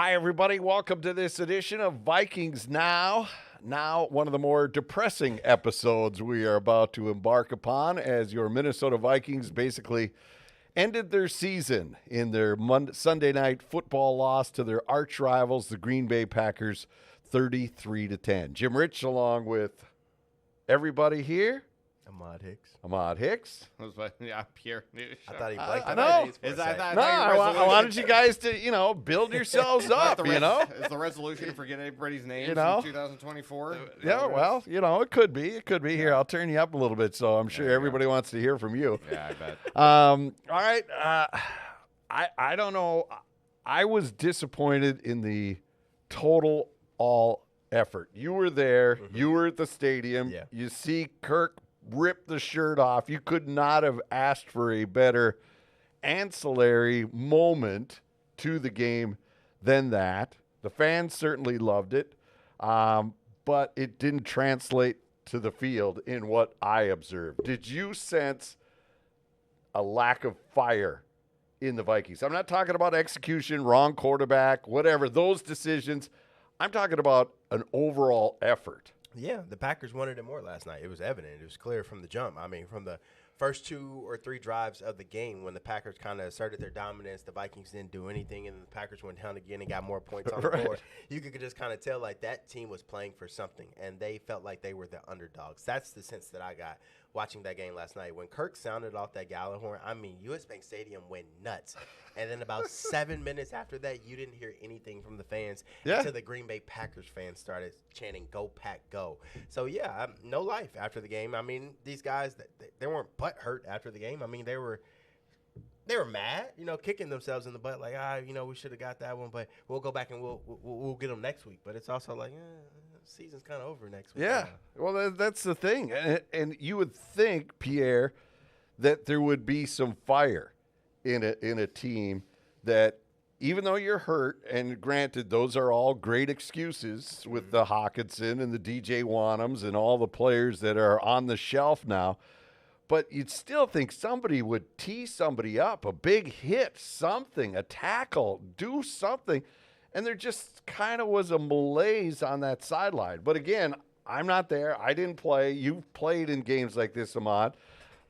Hi, everybody. Welcome to this edition of Vikings Now. Now, one of the more depressing episodes we are about to embark upon as your Minnesota Vikings basically ended their season in their Sunday night football loss to their arch rivals, the Green Bay Packers, 33-10. Jim Rich along with everybody here. Ahmad Hicks. Yeah, Pierre. I thought he blanked I on know. days for a second. I wanted you guys to, build yourselves up, Is the resolution to forget everybody's names in 2024? Yeah, well, it could be. It could be. Here, I'll turn you up a little bit, so I'm sure everybody wants to hear from you. Yeah, I bet. All right. I don't know. I was disappointed in the total all effort. You were there. Mm-hmm. You were at the stadium. Yeah. You see Kirk rip the shirt off. You could not have asked for a better ancillary moment to the game than that. The fans certainly loved it, but it didn't translate to the field in what I observed. Did you sense a lack of fire in the Vikings? I'm not talking about execution, wrong quarterback, whatever, those decisions. I'm talking about an overall effort. Yeah, the Packers wanted it more last night. It was evident. It was clear from the jump. I mean, from the first 2 or 3 drives of the game when the Packers kind of asserted their dominance, the Vikings didn't do anything, and the Packers went down again and got more points on the board. You could just kind of tell, like, that team was playing for something, and they felt like they were the underdogs. That's the sense that I got watching that game last night. When Kirk sounded off that Gallagher horn, I mean, U.S. Bank Stadium went nuts. And then about 7 minutes after that, you didn't hear anything from the fans until the Green Bay Packers fans started chanting, "Go Pack, go." So, yeah, no life after the game. I mean, these guys, they weren't butthurt after the game. I mean, they were mad, kicking themselves in the butt like, we should have got that one, but we'll go back and we'll get them next week. But it's also like, season's kind of over next week. Yeah, well, that's the thing. And you would think, Pierre, that there would be some fire in a team that, even though you're hurt, and granted, those are all great excuses with the Hawkinson and the DJ Wanhams and all the players that are on the shelf now, but you'd still think somebody would tee somebody up, a big hit, something, a tackle, do something. And there just kind of was a malaise on that sideline. But again, I'm not there. I didn't play. You've played in games like this, Ahmad.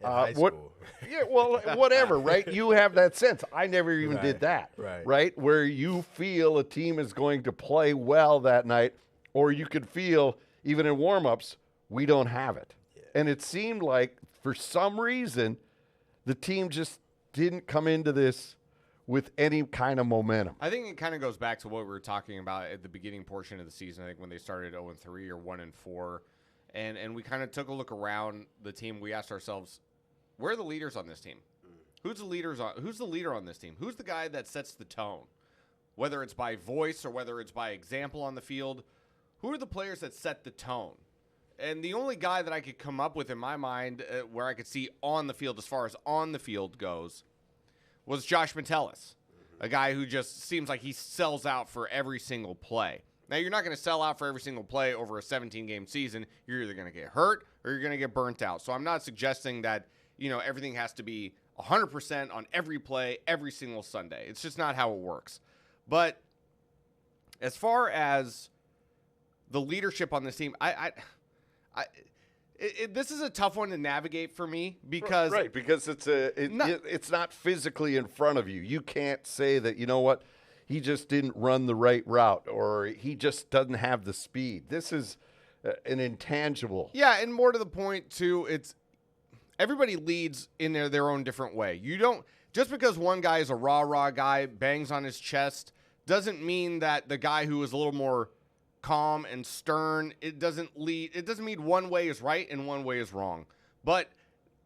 In high school. Yeah, well, whatever, right? You have that sense. I never even did that, right? Where you feel a team is going to play well that night, or you could feel, even in warm-ups, we don't have it. Yeah. And it seemed like, for some reason, the team just didn't come into this with any kind of momentum. I think it kind of goes back to what we were talking about at the beginning portion of the season. I think when they started 0-3 or 1-4, and we kind of took a look around the team. We asked ourselves, where are the leaders on this team? Who's the leader on this team? Who's the guy that sets the tone? Whether it's by voice or whether it's by example on the field, who are the players that set the tone? And the only guy that I could come up with in my mind where I could see on the field, as far as on the field goes, was Josh Metellus, a guy who just seems like he sells out for every single play. Now, you're not going to sell out for every single play over a 17-game season. You're either going to get hurt or you're going to get burnt out. So I'm not suggesting that, everything has to be 100% on every play every single Sunday. It's just not how it works. But as far as the leadership on this team, this is a tough one to navigate for me because because it's not physically in front of you. You can't say that, he just didn't run the right route or he just doesn't have the speed. This is an intangible. Yeah, and more to the point too, it's everybody leads in their own different way. You don't just because one guy is a rah guy, bangs on his chest, doesn't mean that the guy who is a little more calm and stern, it doesn't mean one way is right and one way is wrong. But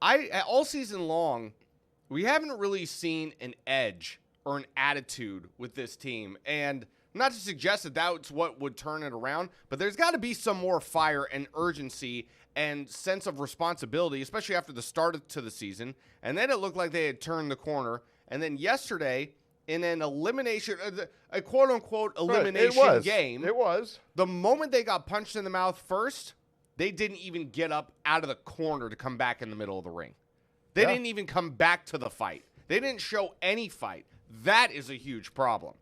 all season long, we haven't really seen an edge or an attitude with this team. And not to suggest that that's what would turn it around, but there's got to be some more fire and urgency and sense of responsibility, especially after the start to the season. And then it looked like they had turned the corner. And then yesterday, in an elimination, a quote-unquote elimination game. It was. The moment they got punched in the mouth first, they didn't even get up out of the corner to come back in the middle of the ring. They didn't even come back to the fight. They didn't show any fight. That is a huge problem.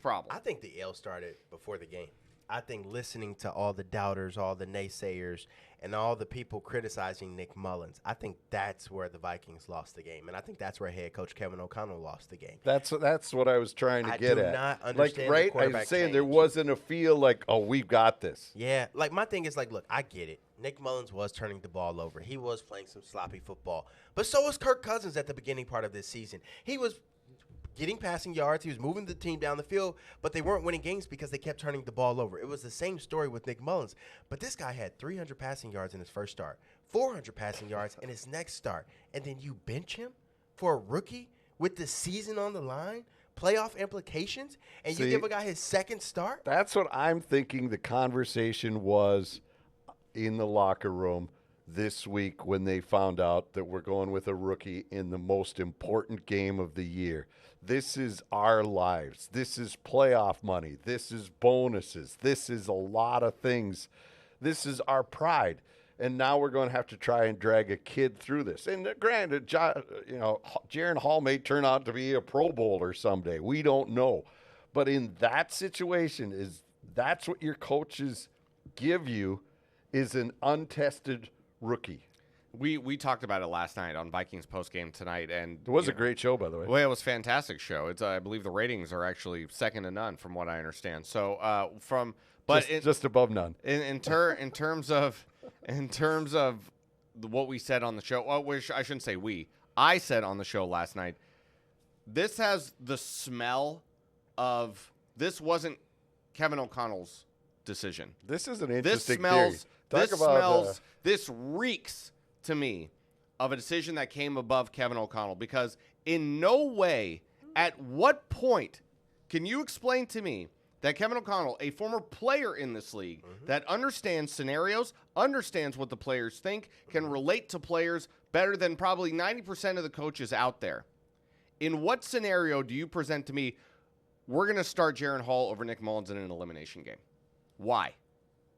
Problem. I think the L started before the game. I think listening to all the doubters, all the naysayers, and all the people criticizing Nick Mullins, I think that's where the Vikings lost the game. And I think that's where head coach Kevin O'Connell lost the game. That's what I was trying to get at. I do not understand the I quarterback was saying change. there wasn't a feel like, oh, we've got this. Yeah, like my thing is like, look, I get it. Nick Mullins was turning the ball over. He was playing some sloppy football. But so was Kirk Cousins at the beginning part of this season. He was getting passing yards. He was moving the team down the field, but they weren't winning games because they kept turning the ball over. It was the same story with Nick Mullins. But this guy had 300 passing yards in his first start, 400 passing yards in his next start, and then you bench him for a rookie with the season on the line, playoff implications, and you give a guy his second start? That's what I'm thinking the conversation was in the locker room this week when they found out that we're going with a rookie in the most important game of the year. This is our lives. This is playoff money. This is bonuses. This is a lot of things. This is our pride. And now we're going to have to try and drag a kid through this. And granted, Jaren Hall may turn out to be a Pro Bowler someday. We don't know. But in that situation, that's what your coaches give you, is an untested rookie. We talked about it last night on Vikings postgame tonight, and it was a great show, by the way. Well, it was a fantastic show. It's I believe the ratings are actually second to none, from what I understand. So just above none. In terms of what we said on the show, which I shouldn't say we. I said on the show last night, this has the smell of this wasn't Kevin O'Connell's decision. This is an interesting theory. This reeks to me of a decision that came above Kevin O'Connell, because in no way, at what point can you explain to me that Kevin O'Connell, a former player in this league, that understands scenarios, understands what the players think, can relate to players better than probably 90% of the coaches out there, in what scenario do you present to me, we're going to start Jaren Hall over Nick Mullins in an elimination game? Why?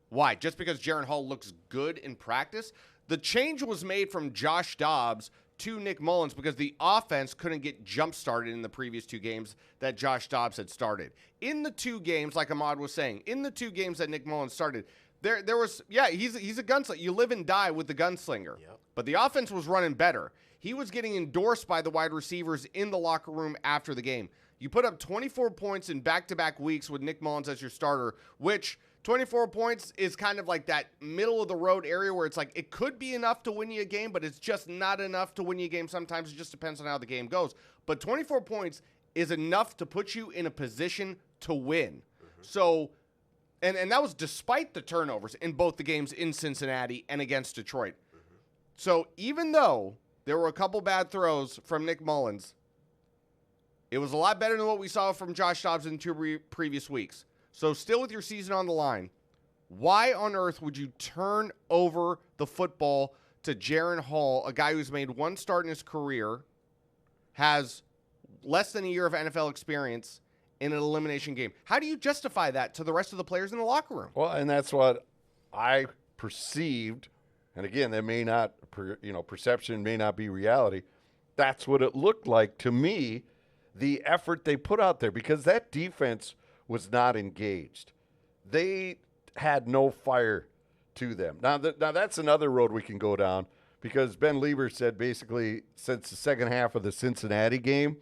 Why? Just because Jaren Hall looks good in practice? The change was made from Josh Dobbs to Nick Mullins because the offense couldn't get jump-started in the previous two games that Josh Dobbs had started. In the two games, like Ahmad was saying, in the two games that Nick Mullins started, there was, he's a gunslinger. You live and die with the gunslinger. Yep. But the offense was running better. He was getting endorsed by the wide receivers in the locker room after the game. You put up 24 points in back-to-back weeks with Nick Mullins as your starter, which 24 points is kind of like that middle-of-the-road area where it's like it could be enough to win you a game, but it's just not enough to win you a game. Sometimes it just depends on how the game goes. But 24 points is enough to put you in a position to win. So, and that was despite the turnovers in both the games in Cincinnati and against Detroit. So even though there were a couple bad throws from Nick Mullins, it was a lot better than what we saw from Josh Dobbs in two previous weeks. So still with your season on the line, why on earth would you turn over the football to Jaren Hall, a guy who's made one start in his career, has less than a year of NFL experience, in an elimination game? How do you justify that to the rest of the players in the locker room? Well, and that's what I perceived. And again, that may not, perception may not be reality. That's what it looked like to me, the effort they put out there, because that defense was not engaged. They had no fire to them. Now that's another road we can go down, because Ben Lieber said basically since the second half of the Cincinnati game,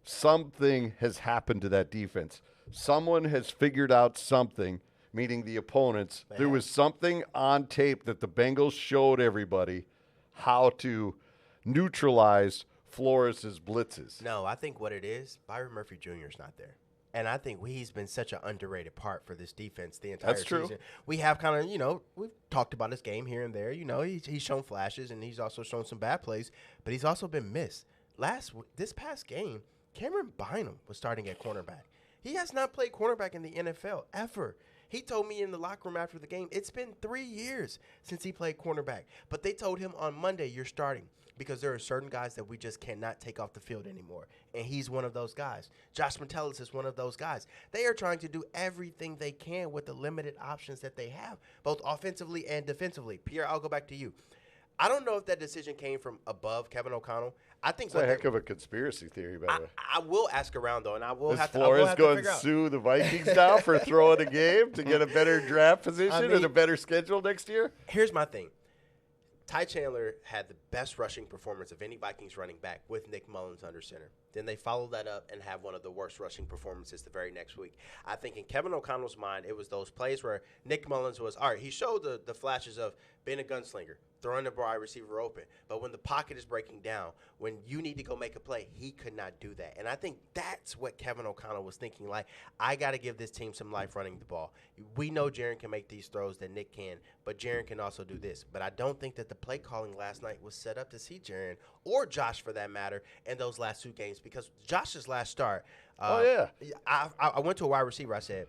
something has happened to that defense. Someone has figured out something, meaning the opponents. Man. There was something on tape that the Bengals showed everybody how to neutralize Flores' blitzes. No, I think what it is, Byron Murphy Jr. is not there. And I think he's been such an underrated part for this defense the entire season. That's true. We have kind of, we've talked about his game here and there. He's shown flashes, and he's also shown some bad plays, but he's also been missed. This past game, Cameron Bynum was starting at cornerback. He has not played cornerback in the NFL ever. He told me in the locker room after the game, it's been 3 years since he played cornerback. But they told him on Monday, you're starting, because there are certain guys that we just cannot take off the field anymore. And he's one of those guys. Josh Metellus is one of those guys. They are trying to do everything they can with the limited options that they have, both offensively and defensively. Pierre, I'll go back to you. I don't know if that decision came from above Kevin O'Connell. I think It's a heck of a conspiracy theory, by the way. I will ask around, though, and I will Is have to. Flores going to sue the Vikings now for throwing a game to get a better draft position and a better schedule next year? Here's my thing. Ty Chandler had the best rushing performance of any Vikings running back with Nick Mullins under center. Then they followed that up and have one of the worst rushing performances the very next week. I think in Kevin O'Connell's mind, it was those plays where Nick Mullins was, all right, he showed the flashes of being a gunslinger, throwing the wide receiver open. But when the pocket is breaking down, when you need to go make a play, he could not do that. And I think that's what Kevin O'Connell was thinking, like, I got to give this team some life running the ball. We know Jaren can make these throws that Nick can, but Jaren can also do this. But I don't think that the play calling last night was set up to see Jaren, or Josh for that matter, in those last two games. Because Josh's last start, I went to a wide receiver. I said,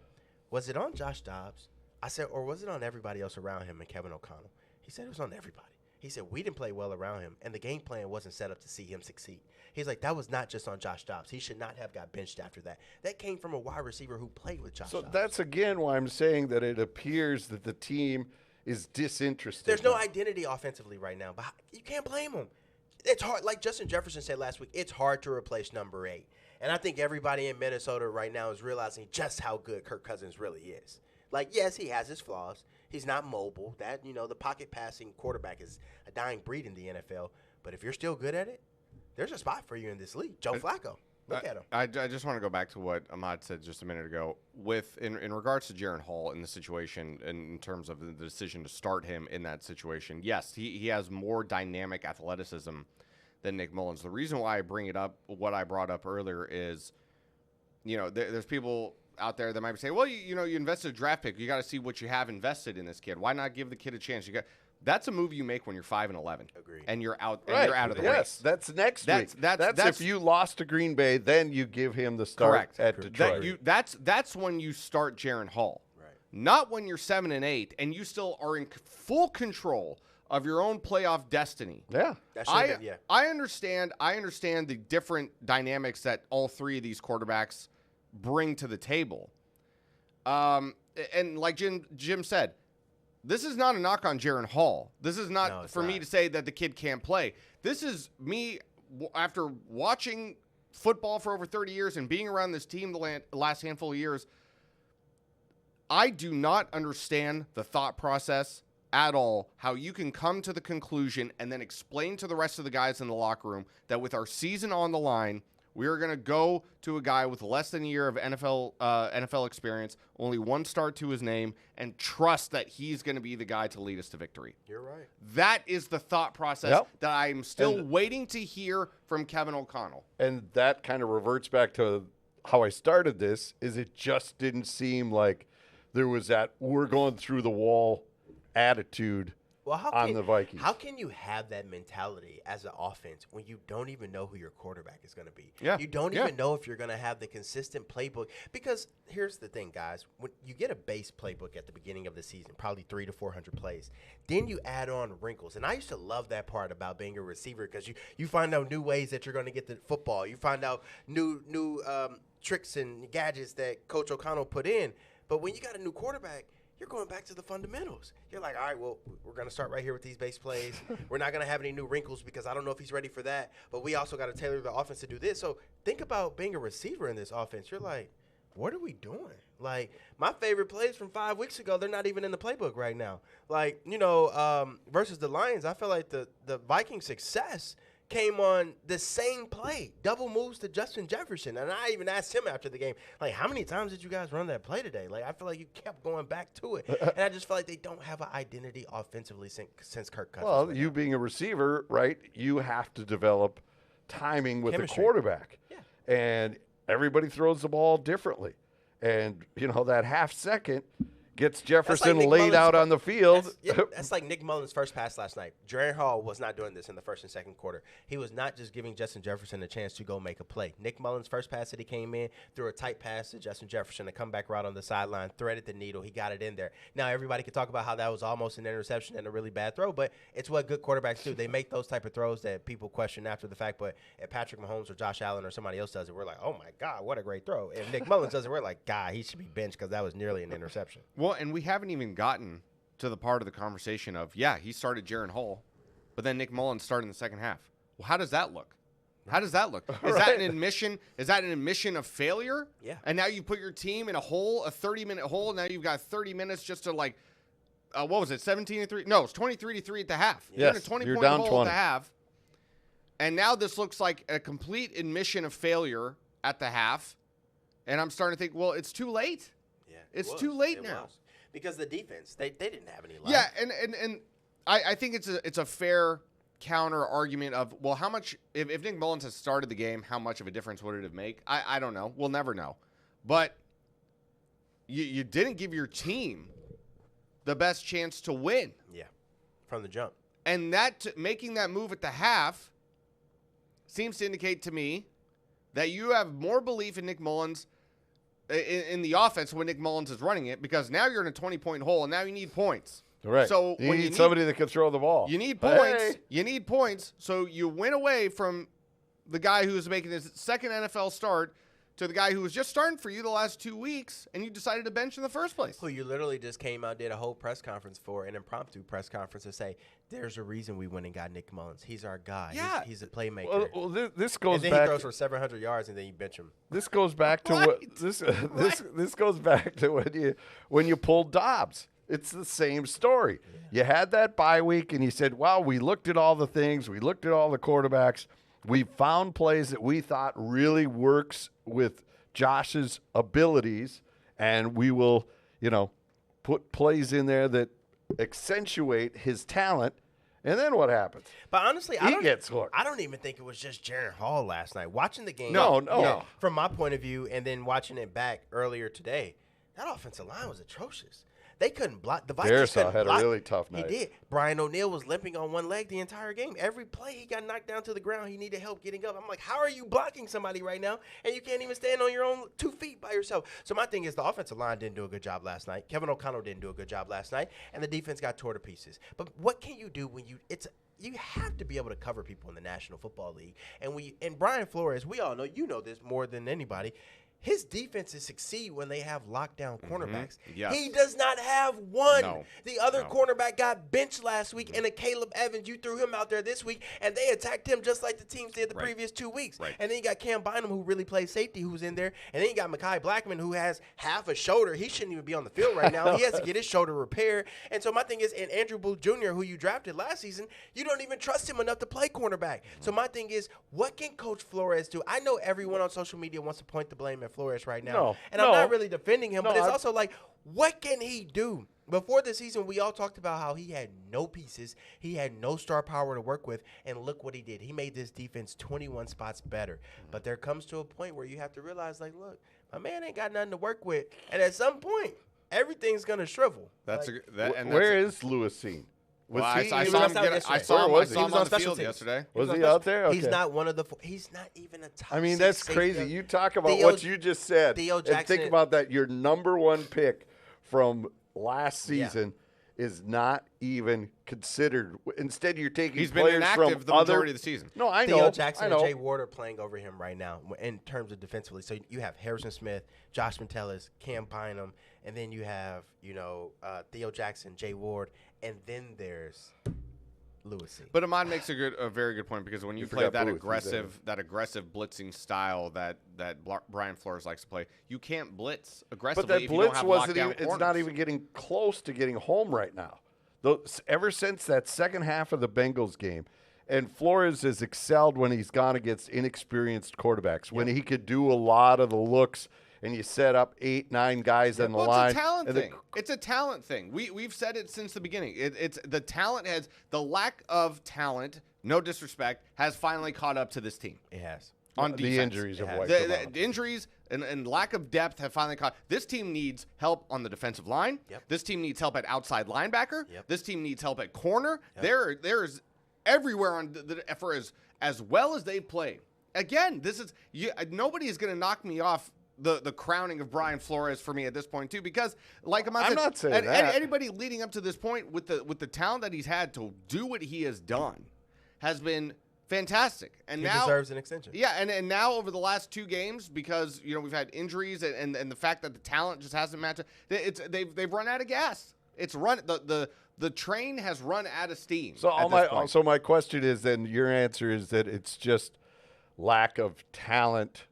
was it on Josh Dobbs? I said, or was it on everybody else around him and Kevin O'Connell? He said it was on everybody. He said, we didn't play well around him, and the game plan wasn't set up to see him succeed. He's like, that was not just on Josh Dobbs. He should not have got benched after that. That came from a wide receiver who played with Josh Dobbs. So that's, again, why I'm saying that it appears that the team is disinterested. There's no identity offensively right now, but you can't blame them. It's hard. Like Justin Jefferson said last week, it's hard to replace number 8. And I think everybody in Minnesota right now is realizing just how good Kirk Cousins really is. Like, yes, he has his flaws. He's not mobile. That, the pocket passing quarterback is a dying breed in the NFL. But if you're still good at it, there's a spot for you in this league. Joe Flacco. Look at him. I just want to go back to what Ahmad said just a minute ago. In regards to Jaren Hall in the situation, in terms of the decision to start him in that situation, yes, he has more dynamic athleticism than Nick Mullins. The reason why I bring it up, what I brought up earlier, is, there's people out there that might say, well, you invested a draft pick. You got to see what you have invested in this kid. Why not give the kid a chance? That's a move you make when you're 5-11. Agreed. And you're out. Right. And you're out of the race. That's next week. That's if you lost to Green Bay, then you give him the start at Detroit. That's when you start Jaren Hall. Right. Not when you're 7-8 and you still are in full control of your own playoff destiny. Yeah. I understand the different dynamics that all three of these quarterbacks bring to the table. And like Jim said, this is not a knock on Jaren Hall. This is not me to say that the kid can't play. This is me, after watching football for over 30 years and being around this team the last handful of years, I do not understand the thought process at all, how you can come to the conclusion and then explain to the rest of the guys in the locker room that with our season on the line, we are going to go to a guy with less than a year of NFL experience, only one start to his name, and trust that he's going to be the guy to lead us to victory. You're right. That is the thought process that I'm still waiting to hear from Kevin O'Connell. And that kind of reverts back to how I started this, is it just didn't seem like there was that we're going through the wall attitude on the Vikings. How can you have that mentality as an offense when you don't even know who your quarterback is going to be? Yeah. You don't even know if you're going to have the consistent playbook. Because here's the thing, guys. When you get a base playbook at the beginning of the season, probably 300 to 400 plays, then you add on wrinkles. And I used to love that part about being a receiver, because you find out new ways that you're going to get the football. You find out new tricks and gadgets that Coach O'Connell put in. But when you got a new quarterback, you're going back to the fundamentals. You're like, all right, well, we're going to start right here with these base plays. We're not going to have any new wrinkles because I don't know if he's ready for that. But we also got to tailor the offense to do this. So think about being a receiver in this offense. You're like, what are we doing? Like, my favorite plays from 5 weeks ago, they're not even in the playbook right now. Like, versus the Lions, I feel like the Vikings' success came on the same play, double moves to Justin Jefferson. And I even asked him after the game, like, how many times did you guys run that play today? Like, I feel like you kept going back to it. And I just feel like they don't have an identity offensively since Kirk Cousins. Well, you being a receiver, right, you have to develop timing with the quarterback. Yeah. And everybody throws the ball differently. And, that half second gets Jefferson laid out on the field. That's like Nick Mullins' first pass last night. Jaren Hall was not doing this in the first and second quarter. He was not just giving Justin Jefferson a chance to go make a play. Nick Mullins' first pass that he came in, threw a tight pass to Justin Jefferson, a comeback route on the sideline, threaded the needle. He got it in there. Now, everybody can talk about how that was almost an interception and a really bad throw, but it's what good quarterbacks do. They make those type of throws that people question after the fact, but if Patrick Mahomes or Josh Allen or somebody else does it, we're like, oh, my God, what a great throw. If Nick Mullins does it, we're like, God, he should be benched because that was nearly an interception. Well, and we haven't even gotten to the part of the conversation of, he started Jaren Hall, but then Nick Mullins started in the second half. Well, how does that look? How does that look? Is that an admission? Is that an admission of failure? Yeah. And now you put your team in a hole, a 30-minute hole. Now you've got 30 minutes just to what was it? 17-3? No, it's 23-3 at the half. Yes, you're in a 20-point down hole 20. at the half. And now this looks like a complete admission of failure at the half. And I'm starting to think, well, it's too late. Yeah, it's too late now. Was. Because the defense, they didn't have any life. Yeah, and I think it's a fair counter argument of, well, how much if Nick Mullins has started the game, how much of a difference would it have made? I don't know. We'll never know. But you didn't give your team the best chance to win. Yeah, from the jump. And making that move at the half seems to indicate to me that you have more belief in Nick Mullins in the offense when Nick Mullins is running it, because now you're in a 20-point hole and now you need points. Right. So you when need somebody that can throw the ball. You need points. Hey. You need points. So you went away from the guy who was making his second NFL start to the guy who was just starting for you the last 2 weeks, and you decided to bench in the first place. Who you literally just came out, did a whole press conference for, an impromptu press conference to say, there's a reason we went and got Nick Mullins. He's our guy. Yeah. He's a playmaker. Well, this goes and then back. he throws for 700 yards, and then you bench him. This goes back to this goes back to when you pulled Dobbs. It's the same story. Yeah. You had that bye week, and you said, well, we looked at all the things. We looked at all the quarterbacks. We found plays that we thought really works with Josh's abilities, and we will, put plays in there that accentuate his talent. And then what happens? But honestly, he gets hooked. I don't even think it was just Jaren Hall last night. Watching the game, No. From my point of view, and then watching it back earlier today, that offensive line was atrocious. They couldn't block. The Vikings couldn't had block. a really tough night. He did. Brian O'Neill was limping on one leg the entire game. Every play, he got knocked down to the ground. He needed help getting up. I'm like, how are you blocking somebody right now, and you can't even stand on your own 2 feet by yourself? So my thing is, the offensive line didn't do a good job last night. Kevin O'Connell didn't do a good job last night, and the defense got tore to pieces. But what can you do when you have to be able to cover people in the National Football League? And Brian Flores, we all know, you know this more than anybody, his defenses succeed when they have lockdown cornerbacks. Yes. He does not have one. No. The other cornerback got benched last week, and Caleb Evans, you threw him out there this week, and they attacked him just like the teams did the previous 2 weeks. Right. And then you got Cam Bynum, who really plays safety, who's in there. And then you got Mekhi Blackman, who has half a shoulder. He shouldn't even be on the field right now. He has to get his shoulder repaired. And so my thing is, and Andrew Booth Jr., who you drafted last season, you don't even trust him enough to play cornerback. So my thing is, what can Coach Flores do? I know everyone on social media wants to point the blame at Flores right now. I'm not really defending him, but it's also like, what can he do? Before the season, we all talked about how he had no pieces. He had no star power to work with, and look what he did. He made this defense 21 spots better. But there comes to a point where you have to realize, like, look, my man ain't got nothing to work with. And at some point, everything's going to shrivel. Where is Lewis seen? I saw him on the field yesterday. Was he out there? Okay. He's not one of the – he's not even a top six that's safety. crazy. You talk about what you just said. Theo and Jackson, think about that. Your number one pick from last season is not even considered. Instead, you're taking He's been players inactive from the majority of the season. No, I know. Theo Jackson I know. and Jay Ward are playing over him right now in terms of defensively. So you have Harrison Smith, Josh Metellus, Cam Bynum, and then you have, Theo Jackson, Jay Ward, and then there's Lewis. But Ahmad makes a very good point, because when you play that aggressive blitzing style that Brian Flores likes to play, you can't blitz aggressively. But that if you don't blitz have wasn't lockdown even. It's corners. not even getting close to getting home right now. Ever since that second half of the Bengals game, and Flores has excelled when he's gone against inexperienced quarterbacks, when he could do a lot of the looks. And you set up 8, 9 guys on the line. It's a talent thing. It's a talent thing. We've said it since the beginning. It's the talent the lack of talent, no disrespect, has finally caught up to this team. It has. On defense. The injuries have wiped them out. The injuries and lack of depth have finally caught. This team needs help on the defensive line. Yep. This team needs help at outside linebacker. Yep. This team needs help at corner. Yep. There's everywhere on for as well as they play. Again, nobody is going to knock me off the crowning of Brian Flores for me at this point too, because like I'm not saying that. Anybody leading up to this point with the talent that he's had to do what he has done has been fantastic. And he now deserves an extension. Yeah, and now over the last 2 games, because we've had injuries and the fact that the talent just hasn't matched, they've run out of gas. It's run the train has run out of steam. So my question is, then your answer is that it's just lack of talent,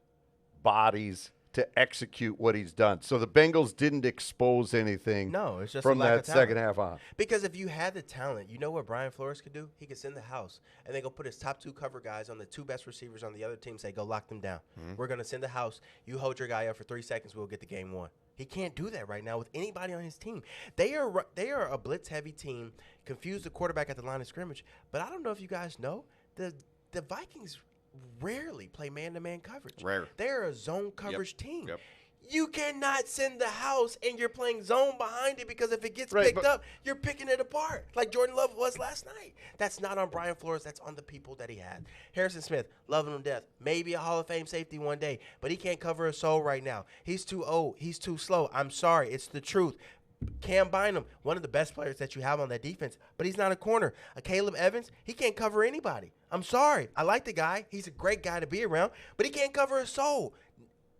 bodies to execute what he's done. So the Bengals didn't expose anything No, it's just from a lack that of talent. second half on. Because if you had the talent, you know what Brian Flores could do? He could send the house and then go put his top 2 cover guys on the 2 best receivers on the other team, say, go lock them down. We're going to send the house. You hold your guy up for 3 seconds, we'll get the game won. He can't do that right now with anybody on his team. They are a blitz-heavy team, confuse the quarterback at the line of scrimmage. But I don't know if you guys know, the Vikings rarely play man-to-man coverage. Rare. They're a zone coverage team. Yep. You cannot send the house and you're playing zone behind it because if it gets Right, picked but- up, you're picking it apart like Jordan Love was last night. That's not on Brian Flores. That's on the people that he had. Harrison Smith, loving him to death. Maybe a Hall of Fame safety one day, but he can't cover a soul right now. He's too old. He's too slow. I'm sorry. It's the truth. Cam Bynum, one of the best players that you have on that defense, but he's not a corner. A Caleb Evans, he can't cover anybody. I'm sorry. I like the guy. He's a great guy to be around, but he can't cover a soul,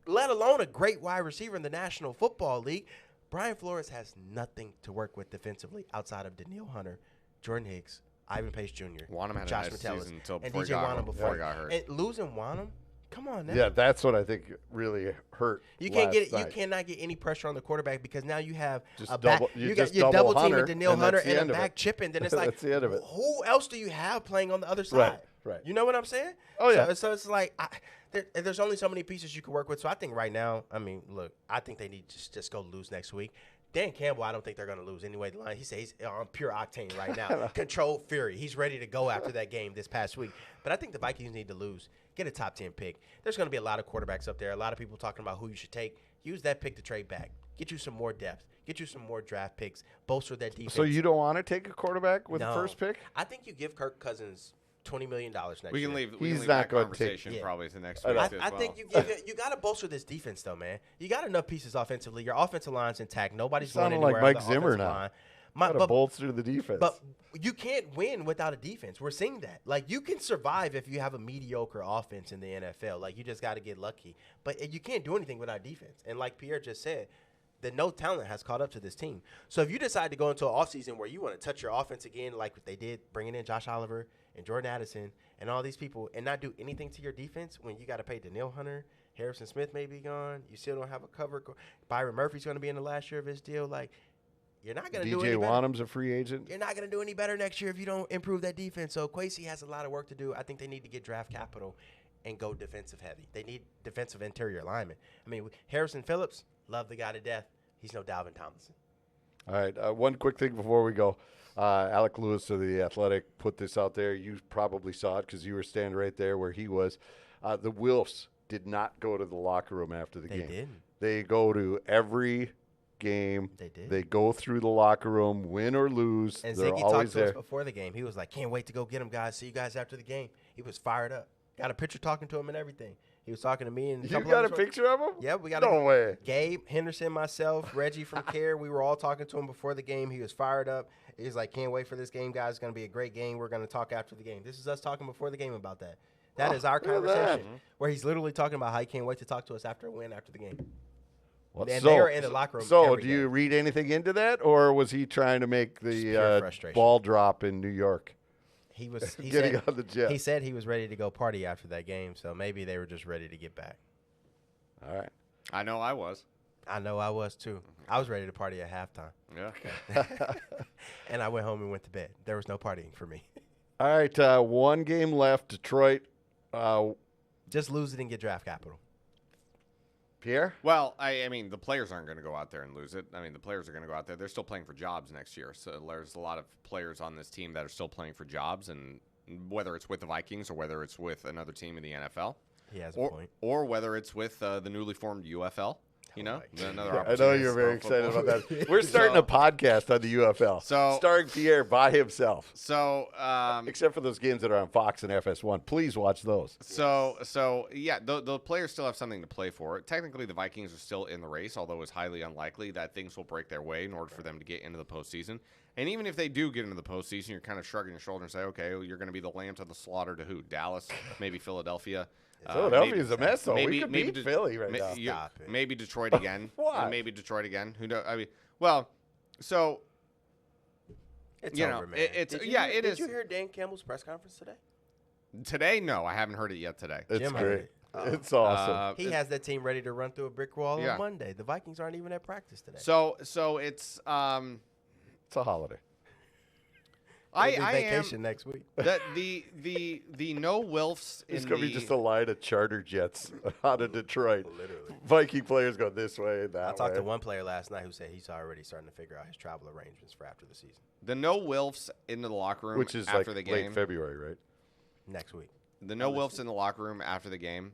let alone a great wide receiver in the National Football League. Brian Flores has nothing to work with defensively outside of Danielle Hunter, Jordan Hicks, Ivan Pace Jr., Wanham had Josh a nice Metellus, season until and before he DJ got Wanham before he got hurt. And losing Wanham, come on now. Yeah, that's what I think really hurt. You can't last get night. You cannot get any pressure on the quarterback because now you have Just a back. double- you You just got your double double team Hunter, with Danielle and Hunter that's the and end a of back it. chipping. Then it's like, That's the end of it. who else do you have playing on the other side? Right. You know what I'm saying? Oh, yeah. So it's like there's only so many pieces you can work with. So I think right now, I mean, look, I think they need to just go lose next week. Dan Campbell, I don't think they're going to lose anyway. The line, he says he's on pure octane right now. Controlled fury. He's ready to go after that game this past week. But I think the Vikings need to lose. Get a top 10 pick. There's going to be a lot of quarterbacks up there. A lot of people talking about who you should take. Use that pick to trade back. Get you some more depth. Get you some more draft picks. Bolster that defense. So you don't want to take a quarterback with the first pick? I think you give Kirk Cousins $20 million next year. We can leave. He's leave not that gonna take- conversation Yeah. probably to next I week. know. as I well. think you got to bolster this defense, though, man. You got enough pieces offensively. Your offensive line's intact. Nobody's going Sounding like anywhere on Mike the Zimmer offensive now. line. Got to bolster the defense. But you can't win without a defense. We're seeing that. Like, you can survive if you have a mediocre offense in the NFL. Like, you just got to get lucky. But you can't do anything without defense. And like Pierre just said, the no talent has caught up to this team. So if you decide to go into an offseason where you want to touch your offense again, like what they did, bringing in Josh Oliver and Jordan Addison and all these people, and not do anything to your defense when you got to pay Danielle Hunter, Harrison Smith may be gone, you still don't have a cover. Byron Murphy's going to be in the last year of his deal. Like, you're not going to do any DJ better. Wanham's a free agent. You're not going to do any better next year if you don't improve that defense. So Kwesi has a lot of work to do. I think they need to get draft capital and go defensive heavy. They need defensive interior linemen. I mean, Harrison Phillips, love the guy to death. He's no Dalvin Tomlinson. All right. One quick thing before we go. Alec Lewis of The Athletic put this out there. You probably saw it because you were standing right there where he was. The Wilfs did not go to the locker room after the game. They didn't. They go to every game. They did. They go through the locker room, win or lose. And They're Ziggy always talked to there. us before the game. He was like, can't wait to go get him, guys. See you guys after the game. He was fired up. Got a picture talking to him and everything. He was talking to me. And You couple got a others. picture of him? Yeah, we got No way. Gabe, Henderson, myself, Reggie from CARE. We were all talking to him before the game. He was fired up. He was like, can't wait for this game, guys. It's going to be a great game. We're going to talk after the game. This is us talking before the game about that. That is our look at that. conversation where he's literally talking about how he can't wait to talk to us after a win after the game. Well, And they are in the locker room So, every do you game. read anything into that, or was he trying to make Just the pure frustration. ball drop in New York? He was he Getting said, on the jet. He said he was ready to go party after that game, so maybe they were just ready to get back. All right. I know I was. I know I was too. I was ready to party at halftime. Yeah. And I went home and went to bed. There was no partying for me. All right. One game left. Detroit. Just lose it and get draft capital. Pierre? Well, I mean, the players aren't going to go out there and lose it. I mean, the players are going to go out there. They're still playing for jobs next year. So there's a lot of players on this team that are still playing for jobs, and whether it's with the Vikings or whether it's with another team in the NFL, He has a point. or whether it's with the newly formed UFL. You know, another I know opportunity you're to very throw excited football. about that. We're starting a podcast on the UFL, starring Pierre by himself. So, Except for those games that are on Fox and FS1. Please watch those. So yeah, the players still have something to play for. Technically, the Vikings are still in the race, although it's highly unlikely that things will break their way in order for them to get into the postseason. And even if they do get into the postseason, you're kind of shrugging your shoulder and say, okay, well, you're going to be the lamb to the slaughter to who? Dallas, maybe Philadelphia. Philadelphia's a mess, though. We could beat Philly right now. Stop it. Maybe Detroit again. Why? And maybe Detroit again. Who knows? I mean, well, so It's you over, know, man. it is. Did you hear Dan Campbell's press conference today? Today, no, I haven't heard it yet today. It's Jim heard great. it. It's awesome. He has that team ready to run through a brick wall Yeah. on Monday. The Vikings aren't even at practice today. So it's It's a holiday. I They'll be vacation am next week. that the no Wilfs It's in going to the be just a line of charter jets out of Detroit. Literally. Viking players go this way, that I way. talked to one player last night who said he's already starting to figure out his travel arrangements for after the season. the no Wilfs into the locker room Which is after like the game. late February, right? Next week. The no Wilfs in the locker room after the game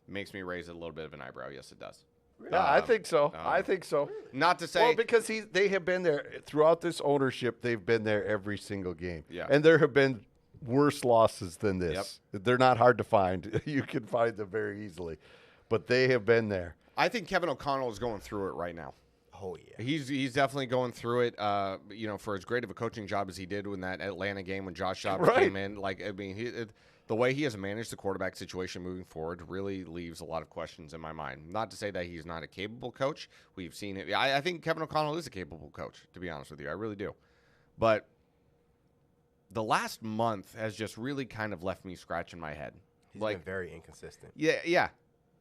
makes me raise a little bit of an eyebrow. Yes, it does. Yeah, I think so. I think so. Not to say Well, because they have been there throughout this ownership. They've been there every single game. Yeah. And there have been worse losses than this. They're not hard to find. You can find them very easily. But they have been there. I think Kevin O'Connell is going through it right now. Oh, yeah. He's definitely going through it. For as great of a coaching job as he did in that Atlanta game when Josh Dobbs Right. came in, the way he has managed the quarterback situation moving forward really leaves a lot of questions in my mind. Not to say that he's not a capable coach. We've seen it. I think Kevin O'Connell is a capable coach, to be honest with you. I really do. But the last month has just really kind of left me scratching my head. He's been very inconsistent. Yeah.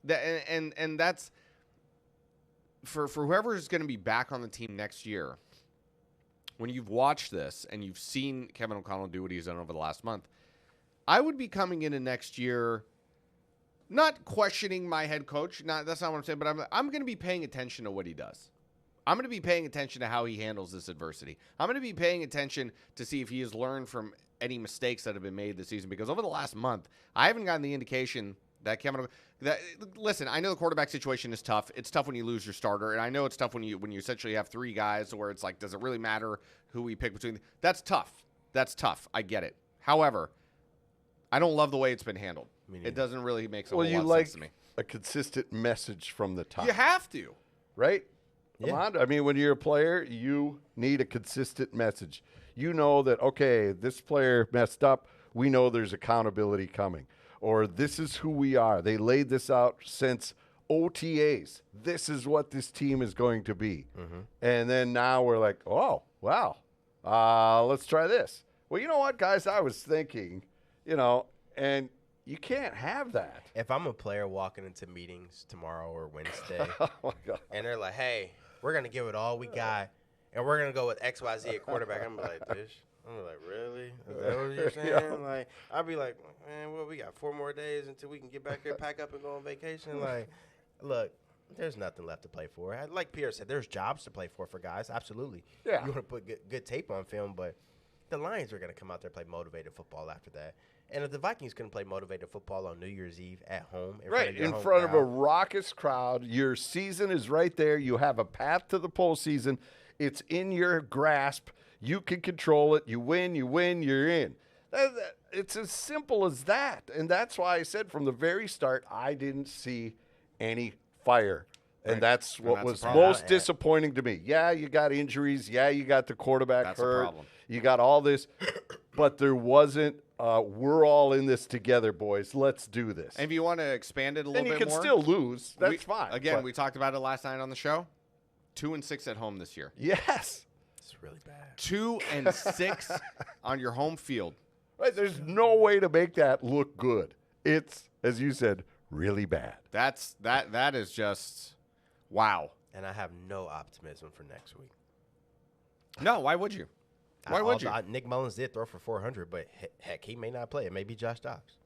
And that's for whoever is going to be back on the team next year. When you've watched this and you've seen Kevin O'Connell do what he's done over the last month, I would be coming into next year not questioning my head coach. That's not what I'm saying, but I'm going to be paying attention to what he does. I'm going to be paying attention to how he handles this adversity. I'm going to be paying attention to see if he has learned from any mistakes that have been made this season, because over the last month, I haven't gotten the indication that listen, I know the quarterback situation is tough. It's tough when you lose your starter, and I know it's tough when you essentially have three guys where it's like, does it really matter who we pick between? That's tough. I get it. However, I don't love the way it's been handled. It doesn't really make a whole lot of sense to me. A consistent message from the top. You have to. Right? Yeah. Come on. I mean, when you're a player, you need a consistent message. You know that, okay, this player messed up. We know there's accountability coming. Or this is who we are. They laid this out since OTAs. This is what this team is going to be. Mm-hmm. And then now we're like, oh, wow. Let's try this. Well, you know what, guys? I was thinking, and you can't have that. If I'm a player walking into meetings tomorrow or Wednesday, Oh, my God. and they're like, hey, we're going to give it all we got, and we're going to go with XYZ at quarterback, I'm like, really? Is that what you're saying? Yeah. Like, I'd be like, man, well, we got 4 more days until we can get back here, pack up, and go on vacation. Like, look, there's nothing left to play for. Like Pierre said, there's jobs to play for guys, absolutely. Yeah. You want to put good tape on film, but the Lions are going to come out there and play motivated football after that. And if the Vikings couldn't play motivated football on New Year's Eve at home, in front of a raucous crowd, your season is right there. You have a path to the postseason. It's in your grasp. You can control it. You win, you're in. It's as simple as that. And that's why I said from the very start, I didn't see any fire. And that's what was most disappointing to me. Yeah, you got injuries. Yeah, you got the quarterback hurt. Problem. You got all this. But there wasn't, we're all in this together, boys. Let's do this. And if you want to expand it a little bit more. And you can still lose. That's fine. Again, we talked about it last night on the show. 2-6 at home this year. Yes. It's really bad. 2-6 on your home field. Right. There's no way to make that look good. It's, as you said, really bad. That is just wow. And I have no optimism for next week. No, why would you? Why would you? Nick Mullins did throw for 400, but heck, he may not play. It may be Josh Dobbs.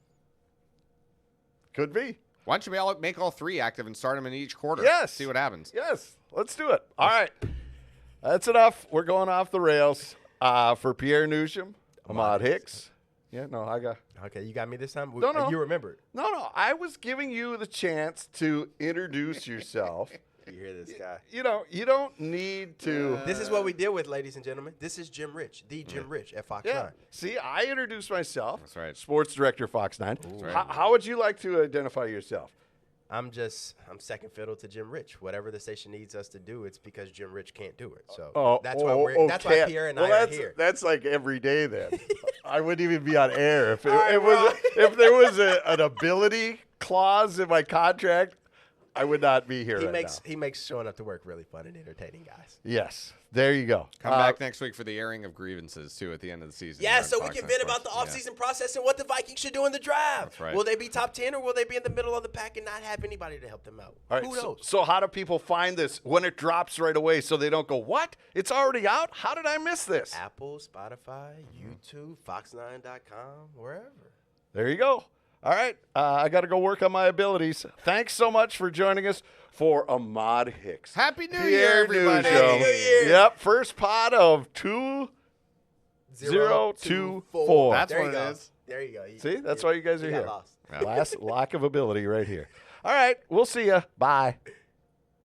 Could be. Why don't you make all 3 active and start them in each quarter? Yes. See what happens. Yes. Let's do it. All right. That's enough. We're going off the rails. For Pierre Nugent, Ahmad Hicks. Yeah, no, I got. Okay, you got me this time? No. You remembered. No. I was giving you the chance to introduce yourself. You hear this guy. You don't need to. This is what we deal with, ladies and gentlemen. This is Jim Rich, the Jim Rich at Fox 9. See, I introduced myself. That's right. Sports director, Fox 9. right. How would you like to identify yourself? I'm second fiddle to Jim Rich. Whatever the station needs us to do, it's because Jim Rich can't do it. So that's why Pierre and I are here. That's like every day then. I wouldn't even be on air if there was an ability clause in my contract. I would not be here He right makes now. he makes showing up to work really fun and entertaining, guys. Yes. There you go. Come back next week for the airing of grievances, too, at the end of the season. Yeah, here so on we can Fox vent Sports. about the offseason process and what the Vikings should do in the draft. That's right. Will they be top 10 or will they be in the middle of the pack and not have anybody to help them out? All right, Who knows? so how do people find this when it drops right away so they don't go, what? It's already out? How did I miss this? Apple, Spotify, YouTube, fox9.com, wherever. There you go. All right. I got to go work on my abilities. Thanks so much for joining us for Ahmad Hicks. Happy New Pierre Year, everybody. Nugent. Happy New Year. Yep. First pot of 2024. That's There what you it go. is. There you go. See, that's why you guys are got here. lost. Last lack of ability right here. All right. We'll see you. Bye.